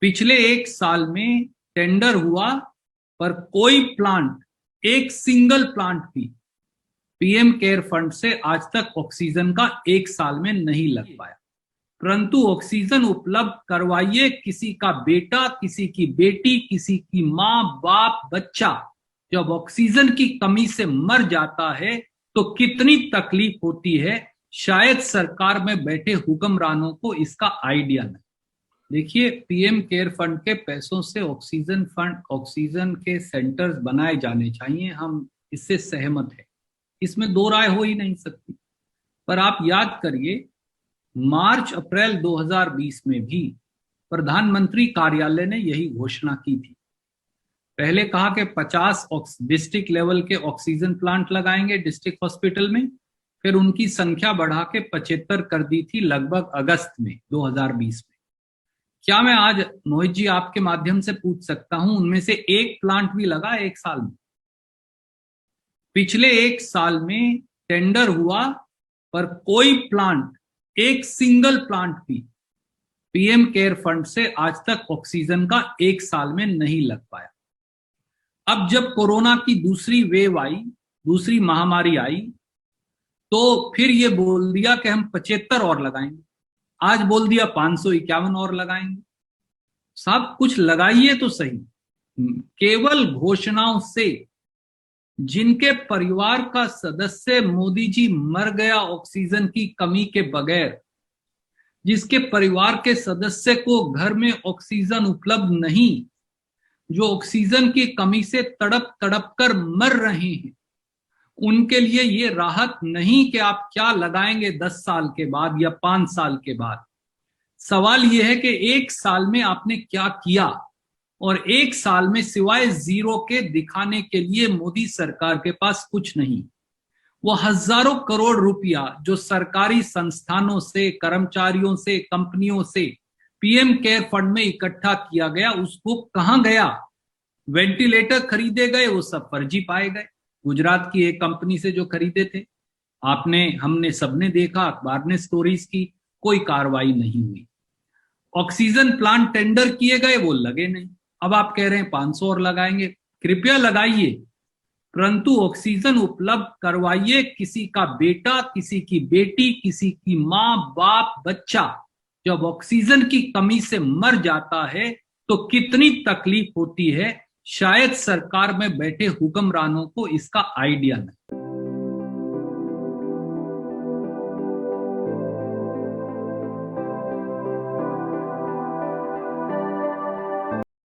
पिछले एक साल में टेंडर हुआ पर कोई प्लांट, एक सिंगल प्लांट भी पीएम केयर फंड से आज तक ऑक्सीजन का एक साल में नहीं लग पाया। परंतु ऑक्सीजन उपलब्ध करवाइए, किसी का बेटा, किसी की बेटी, किसी की माँ, बाप, बच्चा जब ऑक्सीजन की कमी से मर जाता है तो कितनी तकलीफ होती है। शायद सरकार में बैठे हुक्मरानों को इसका आइडिया नहीं। देखिए, पीएम केयर फंड के पैसों से ऑक्सीजन के सेंटर्स बनाए जाने चाहिए, हम इससे सहमत हैं, इसमें दो राय हो ही नहीं सकती। पर आप याद करिए, मार्च अप्रैल 2020 में भी प्रधानमंत्री कार्यालय ने यही घोषणा की थी। पहले कहा कि 50 डिस्ट्रिक्ट लेवल के ऑक्सीजन प्लांट लगाएंगे डिस्ट्रिक्ट हॉस्पिटल में, फिर उनकी संख्या बढ़ा के 75 कर दी थी लगभग अगस्त में 2020 में। क्या मैं आज मोहित जी आपके माध्यम से पूछ सकता हूं, उनमें से एक प्लांट भी लगा एक साल में? पिछले एक साल में टेंडर हुआ पर कोई प्लांट, एक सिंगल प्लांट भी पीएम केयर फंड से आज तक ऑक्सीजन का एक साल में नहीं लग पाया। अब जब कोरोना की दूसरी वेव आई, दूसरी महामारी आई, तो फिर ये बोल दिया कि हम 75 और लगाएंगे, आज बोल दिया 551 और लगाएंगे। सब कुछ लगाइए तो सही। केवल घोषणाओं से जिनके परिवार का सदस्य मोदी जी मर गया ऑक्सीजन की कमी के बगैर, जिसके परिवार के सदस्य को घर में ऑक्सीजन उपलब्ध नहीं, जो ऑक्सीजन की कमी से तड़प तड़प कर मर रहे हैं, उनके लिए ये राहत नहीं कि आप क्या लगाएंगे 10 साल के बाद या 5 साल के बाद। सवाल यह है कि एक साल में आपने क्या किया, और एक साल में सिवाय जीरो के दिखाने के लिए मोदी सरकार के पास कुछ नहीं। वो हजारों करोड़ रुपया जो सरकारी संस्थानों से, कर्मचारियों से, कंपनियों से पीएम केयर फंड में इकट्ठा किया गया, उसको कहां गया? वेंटिलेटर खरीदे गए, वो सब फर्जी पाए गए। गुजरात की एक कंपनी से जो खरीदे थे, हमने सबने देखा, अखबार ने स्टोरीज की, कोई कार्रवाई नहीं हुई। ऑक्सीजन प्लांट टेंडर किए गए, वो लगे नहीं। अब आप कह रहे हैं 500 और लगाएंगे, कृपया लगाइए, परंतु ऑक्सीजन उपलब्ध करवाइए, किसी का बेटा, किसी की बेटी, किसी की माँ, बाप, बच्चा जब ऑक्सीजन की कमी से मर जाता है तो कितनी तकलीफ होती है। शायद सरकार में बैठे हुक्मरानों को इसका आइडिया नहीं।